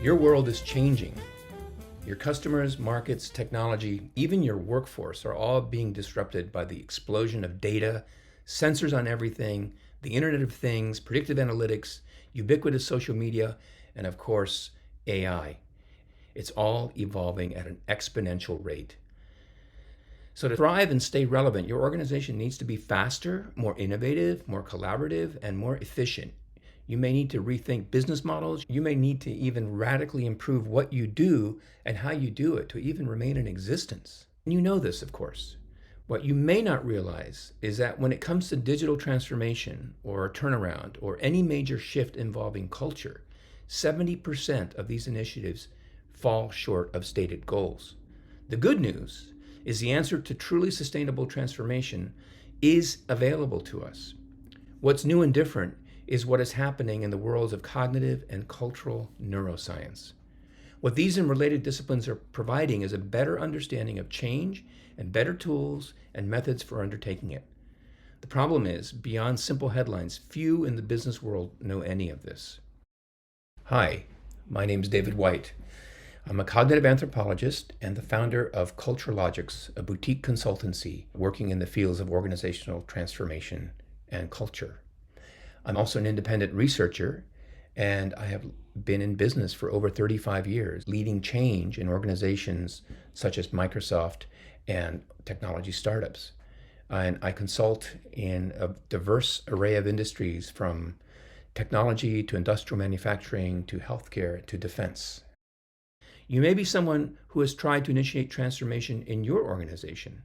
Your world is changing. Your customers, markets, technology, even your workforce are all being disrupted by the explosion of data, sensors on everything, the Internet of Things, predictive analytics, ubiquitous social media, and of course, AI. It's all evolving at an exponential rate. So to thrive and stay relevant, your organization needs to be faster, more innovative, more collaborative, and more efficient. You may need to rethink business models. You may need to even radically improve what you do and how you do it to even remain in existence. And you know this, of course. What you may not realize is that when it comes to digital transformation or a turnaround or any major shift involving culture, 70% of these initiatives fall short of stated goals. The good news is the answer to truly sustainable transformation is available to us. What's new and different is what is happening in the worlds of cognitive and cultural neuroscience. What these and related disciplines are providing is a better understanding of change and better tools and methods for undertaking it. The problem is, beyond simple headlines, few in the business world know any of this. Hi, my name is David White. I'm a cognitive anthropologist and the founder of CultureLogix, a boutique consultancy working in the fields of organizational transformation and culture. I'm also an independent researcher, and I have been in business for over 35 years, leading change in organizations such as Microsoft and technology startups. And I consult in a diverse array of industries, from technology to industrial manufacturing to healthcare to defense. You may be someone who has tried to initiate transformation in your organization.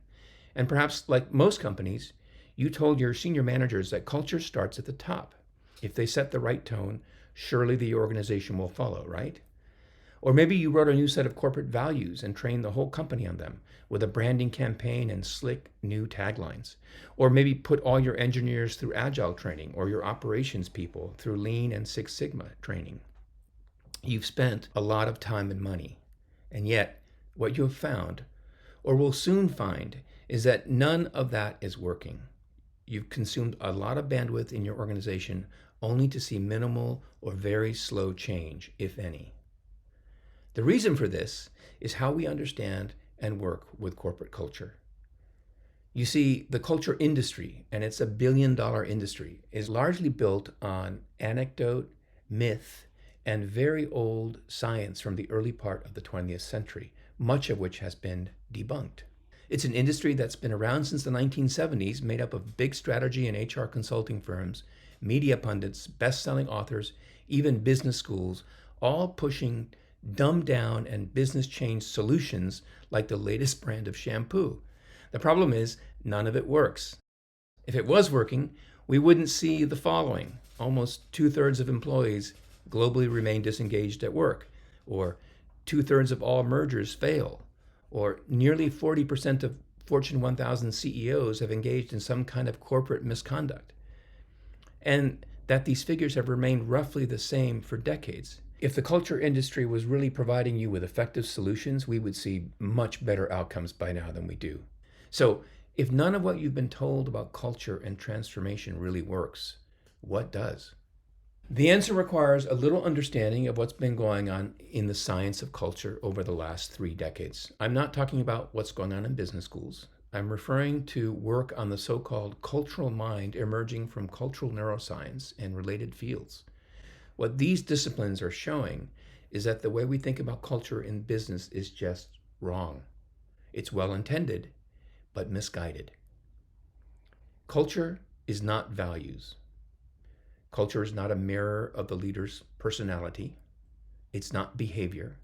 And perhaps, like most companies, you told your senior managers that culture starts at the top. If they set the right tone, surely the organization will follow, right? Or maybe you wrote a new set of corporate values and trained the whole company on them with a branding campaign and slick new taglines. Or maybe put all your engineers through agile training, or your operations people through Lean and Six Sigma training. You've spent a lot of time and money, and yet what you have found, or will soon find, is that none of that is working. You've consumed a lot of bandwidth in your organization only to see minimal or very slow change, if any. The reason for this is how we understand and work with corporate culture. You see, the culture industry, and it's $1 billion industry, is largely built on anecdote, myth, and very old science from the early part of the 20th century, much of which has been debunked. It's an industry that's been around since the 1970s, made up of big strategy and HR consulting firms, media pundits, best-selling authors, even business schools, all pushing dumbed down and business change solutions like the latest brand of shampoo. The problem is, none of it works. If it was working, we wouldn't see the following. Almost 2/3 of employees globally remain disengaged at work, or 2/3 of all mergers fail, or nearly 40% of Fortune 1000 CEOs have engaged in some kind of corporate misconduct, and that these figures have remained roughly the same for decades. If the culture industry was really providing you with effective solutions, we would see much better outcomes by now than we do. So if none of what you've been told about culture and transformation really works, what does? The answer requires a little understanding of what's been going on in the science of culture over the last 3 decades. I'm not talking about what's going on in business schools. I'm referring to work on the so-called cultural mind emerging from cultural neuroscience and related fields. What these disciplines are showing is that the way we think about culture in business is just wrong. It's well-intended, but misguided. Culture is not values. Culture is not a mirror of the leader's personality. It's not behavior.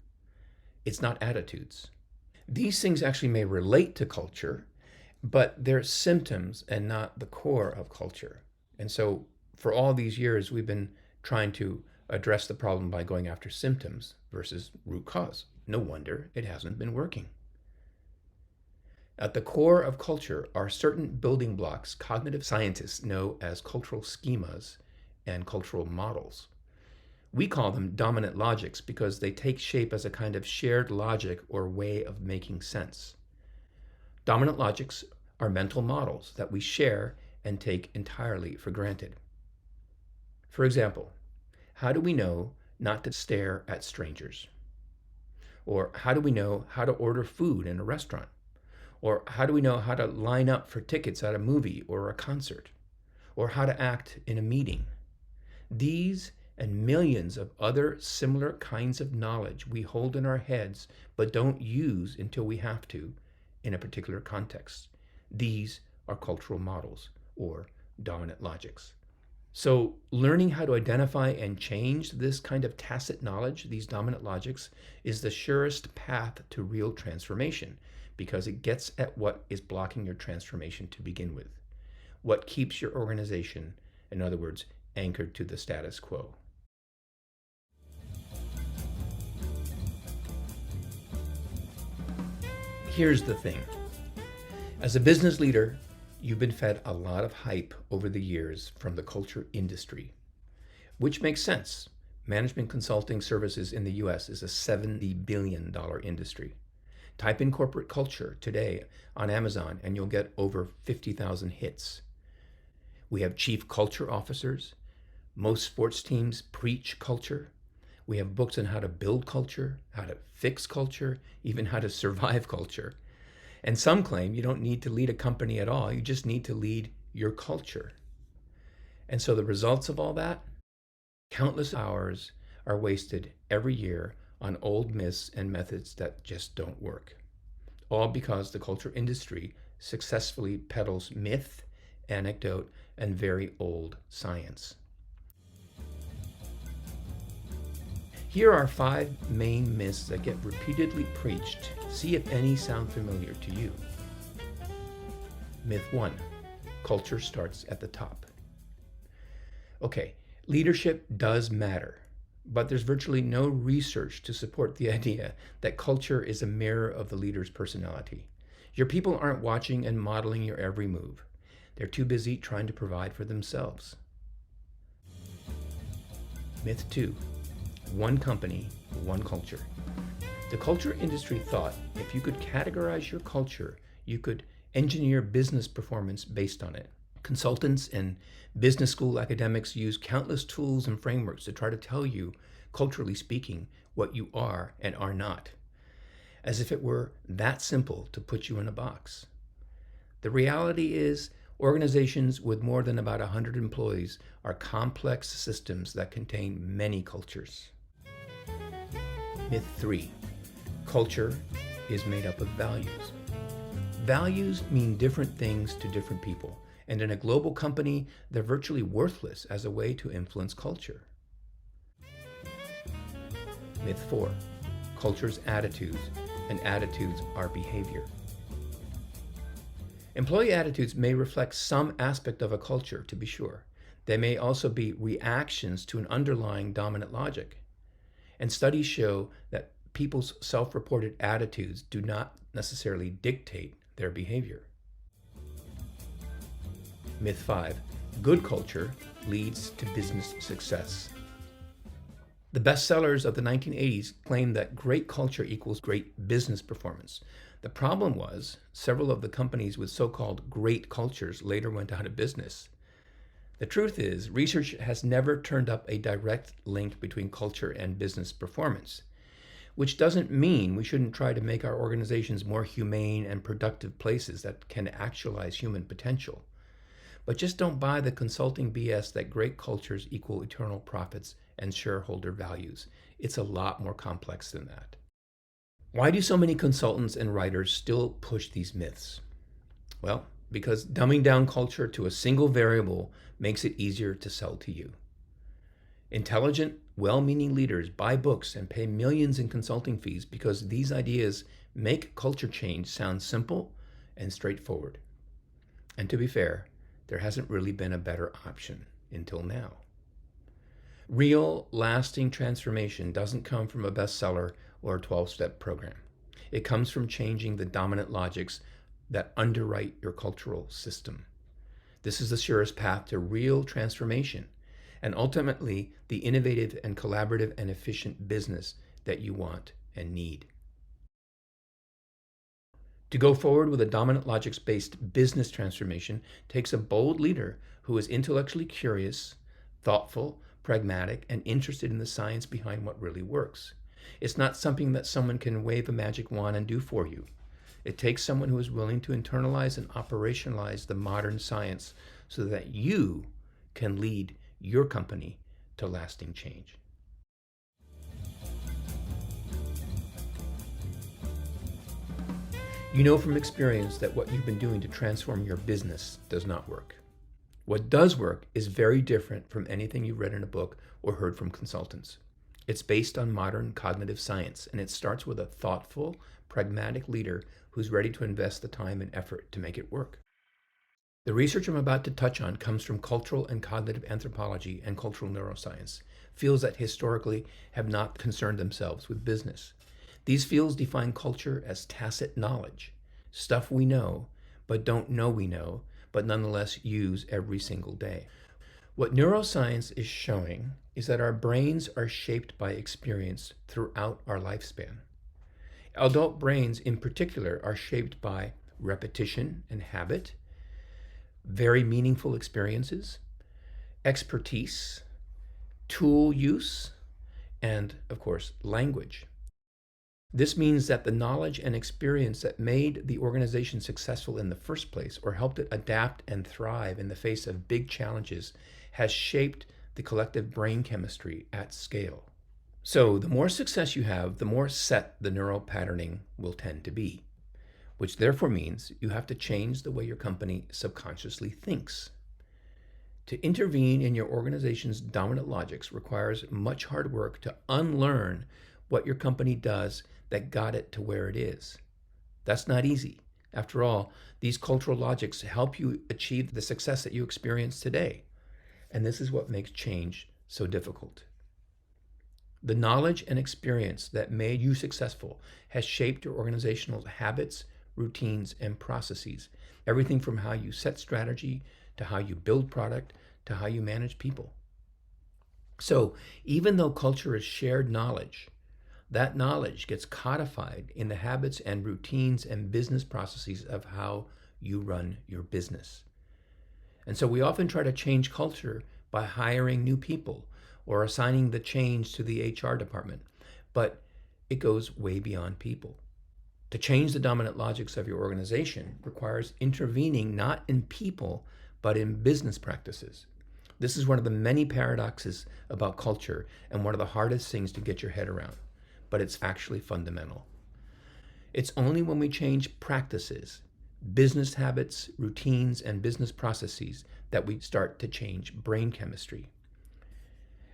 It's not attitudes. These things actually may relate to culture, but they're symptoms and not the core of culture. And so for all these years, we've been trying to address the problem by going after symptoms versus root cause. No wonder it hasn't been working. At the core of culture are certain building blocks cognitive scientists know as cultural schemas and cultural models. We call them dominant logics because they take shape as a kind of shared logic or way of making sense. Dominant logics are mental models that we share and take entirely for granted. For example, how do we know not to stare at strangers? Or how do we know how to order food in a restaurant? Or how do we know how to line up for tickets at a movie or a concert? Or how to act in a meeting? These and millions of other similar kinds of knowledge we hold in our heads but don't use until we have to in a particular context. These are cultural models or dominant logics. So learning how to identify and change this kind of tacit knowledge, these dominant logics, is the surest path to real transformation because it gets at what is blocking your transformation to begin with. What keeps your organization, in other words, anchored to the status quo. Here's the thing. As a business leader, you've been fed a lot of hype over the years from the culture industry, which makes sense. Management consulting services in the US is a $70 billion industry. Type in corporate culture today on Amazon and you'll get over 50,000 hits. We have chief culture officers. Most sports teams preach culture. We have books on how to build culture, how to fix culture, even how to survive culture. And some claim you don't need to lead a company at all, you just need to lead your culture. And so the results of all that, countless hours are wasted every year on old myths and methods that just don't work. All because the culture industry successfully peddles myth, anecdote, and very old science. Here are 5 main myths that get repeatedly preached. See if any sound familiar to you. Myth 1, culture starts at the top. Okay, leadership does matter, but there's virtually no research to support the idea that culture is a mirror of the leader's personality. Your people aren't watching and modeling your every move. They're too busy trying to provide for themselves. Myth 2, one company, one culture. The culture industry thought if you could categorize your culture, you could engineer business performance based on it. Consultants and business school academics use countless tools and frameworks to try to tell you, culturally speaking, what you are and are not, as if it were that simple to put you in a box. The reality is, organizations with more than about 100 employees are complex systems that contain many cultures. Myth 3, culture is made up of values. Values mean different things to different people, and in a global company, they're virtually worthless as a way to influence culture. Myth 4, culture's attitudes, and attitudes are behavior. Employee attitudes may reflect some aspect of a culture, to be sure. They may also be reactions to an underlying dominant logic. And studies show that people's self-reported attitudes do not necessarily dictate their behavior. Myth 5, good culture leads to business success. The bestsellers of the 1980s claimed that great culture equals great business performance. The problem was, several of the companies with so-called great cultures later went out of business. The truth is, research has never turned up a direct link between culture and business performance, which doesn't mean we shouldn't try to make our organizations more humane and productive places that can actualize human potential. But just don't buy the consulting BS that great cultures equal eternal profits and shareholder values. It's a lot more complex than that. Why do so many consultants and writers still push these myths? Well, because dumbing down culture to a single variable makes it easier to sell to you. Intelligent, well-meaning leaders buy books and pay millions in consulting fees because these ideas make culture change sound simple and straightforward. And to be fair, there hasn't really been a better option until now. Real, lasting transformation doesn't come from a bestseller or a 12-step program. It comes from changing the dominant logics that underwrite your cultural system. This is the surest path to real transformation, and ultimately the innovative and collaborative and efficient business that you want and need. To go forward with a dominant logics-based business transformation takes a bold leader who is intellectually curious, thoughtful, pragmatic, and interested in the science behind what really works. It's not something that someone can wave a magic wand and do for you. It takes someone who is willing to internalize and operationalize the modern science so that you can lead your company to lasting change. You know from experience that what you've been doing to transform your business does not work. What does work is very different from anything you've read in a book or heard from consultants. It's based on modern cognitive science, and it starts with a thoughtful, pragmatic leader who's ready to invest the time and effort to make it work. The research I'm about to touch on comes from cultural and cognitive anthropology and cultural neuroscience, fields that historically have not concerned themselves with business. These fields define culture as tacit knowledge, stuff we know, but don't know we know, but nonetheless use every single day. What neuroscience is showing is that our brains are shaped by experience throughout our lifespan. Adult brains in particular are shaped by repetition and habit, very meaningful experiences, expertise, tool use, and of course, language. This means that the knowledge and experience that made the organization successful in the first place or helped it adapt and thrive in the face of big challenges has shaped the collective brain chemistry at scale. So the more success you have, the more set the neural patterning will tend to be, which therefore means you have to change the way your company subconsciously thinks. To intervene in your organization's dominant logics requires much hard work to unlearn what your company does that got it to where it is. That's not easy. After all, these cultural logics help you achieve the success that you experience today. And this is what makes change so difficult. The knowledge and experience that made you successful has shaped your organizational habits, routines, and processes. Everything from how you set strategy, to how you build product, to how you manage people. So even though culture is shared knowledge, that knowledge gets codified in the habits and routines and business processes of how you run your business. And so we often try to change culture by hiring new people or assigning the change to the HR department, but it goes way beyond people. To change the dominant logics of your organization requires intervening not in people, but in business practices. This is one of the many paradoxes about culture and one of the hardest things to get your head around, but it's actually fundamental. It's only when we change practices, business habits, routines, and business processes that we start to change brain chemistry.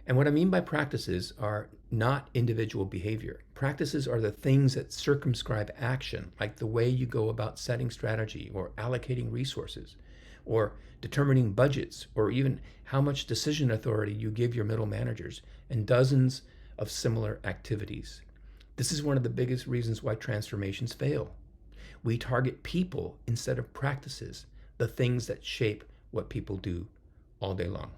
And what I mean by practices are not individual behavior. Practices are the things that circumscribe action, like the way you go about setting strategy or allocating resources, or determining budgets, or even how much decision authority you give your middle managers, and dozens of similar activities. This is one of the biggest reasons why transformations fail. We target people instead of practices, the things that shape what people do all day long.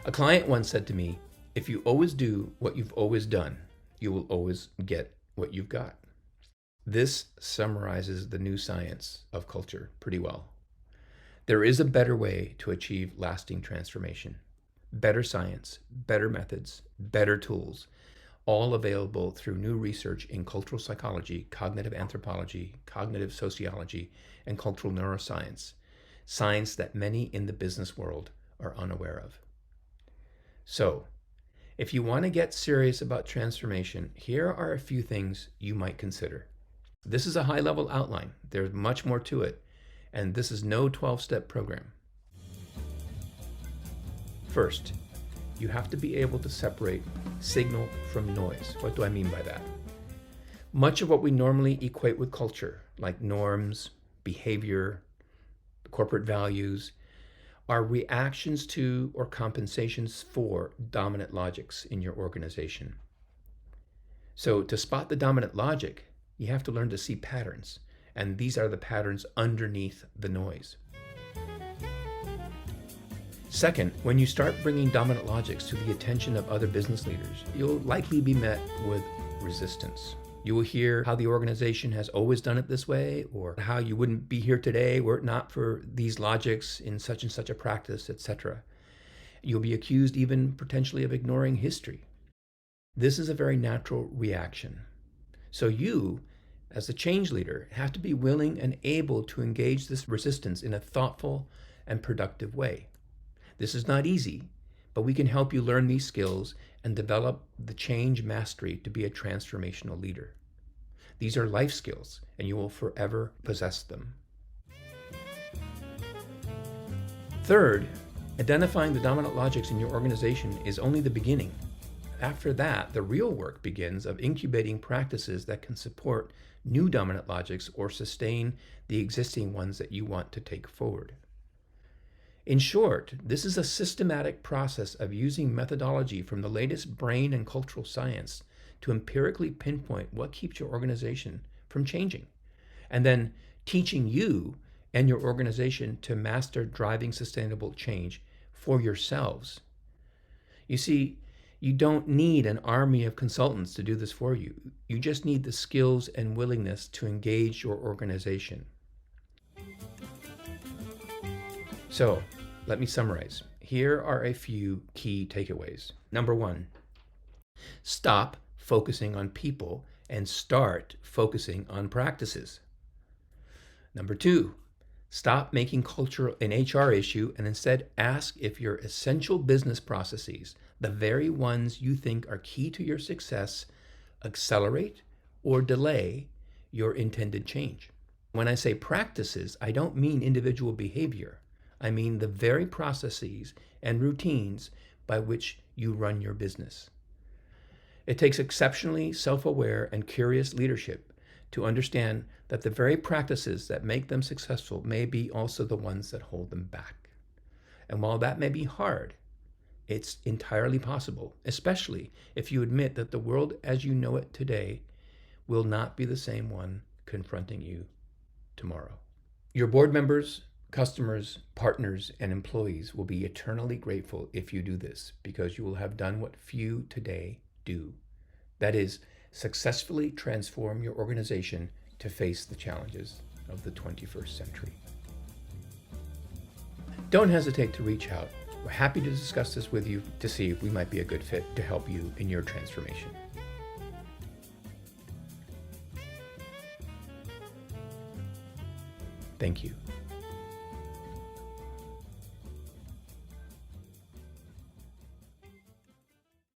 A client once said to me, if you always do what you've always done, you will always get what you've got. This summarizes the new science of culture pretty well. There is a better way to achieve lasting transformation. Better science, better methods, better tools, all available through new research in cultural psychology, cognitive anthropology, cognitive sociology, and cultural neuroscience, science that many in the business world are unaware of. So, if you want to get serious about transformation, here are a few things you might consider. This is a high-level outline. There's much more to it, and this is no 12-step program. First, you have to be able to separate signal from noise. What do I mean by that? Much of what we normally equate with culture, like norms, behavior, corporate values, are reactions to or compensations for dominant logics in your organization. So to spot the dominant logic, you have to learn to see patterns. And these are the patterns underneath the noise. Second, when you start bringing dominant logics to the attention of other business leaders, you'll likely be met with resistance. You will hear how the organization has always done it this way, or how you wouldn't be here today were it not for these logics in such and such a practice, etc. You'll be accused even potentially of ignoring history. This is a very natural reaction. So you, as the change leader, have to be willing and able to engage this resistance in a thoughtful and productive way. This is not easy, but we can help you learn these skills and develop the change mastery to be a transformational leader. These are life skills, and you will forever possess them. Third, identifying the dominant logics in your organization is only the beginning. After that, the real work begins of incubating practices that can support new dominant logics or sustain the existing ones that you want to take forward. In short, this is a systematic process of using methodology from the latest brain and cultural science to empirically pinpoint what keeps your organization from changing, and then teaching you and your organization to master driving sustainable change for yourselves. You see, you don't need an army of consultants to do this for you. You just need the skills and willingness to engage your organization. So, let me summarize. Here are a few key takeaways. Number one, stop focusing on people and start focusing on practices. Number two, stop making culture an HR issue and instead ask if your essential business processes, the very ones you think are key to your success, accelerate or delay your intended change. When I say practices, I don't mean individual behavior. I mean the very processes and routines by which you run your business. It takes exceptionally self-aware and curious leadership to understand that the very practices that make them successful may be also the ones that hold them back. And while that may be hard, it's entirely possible, especially if you admit that the world as you know it today will not be the same one confronting you tomorrow. Your board members, customers, partners, and employees will be eternally grateful if you do this, because you will have done what few today do. That is, successfully transform your organization to face the challenges of the 21st century. Don't hesitate to reach out. We're happy to discuss this with you to see if we might be a good fit to help you in your transformation. Thank you.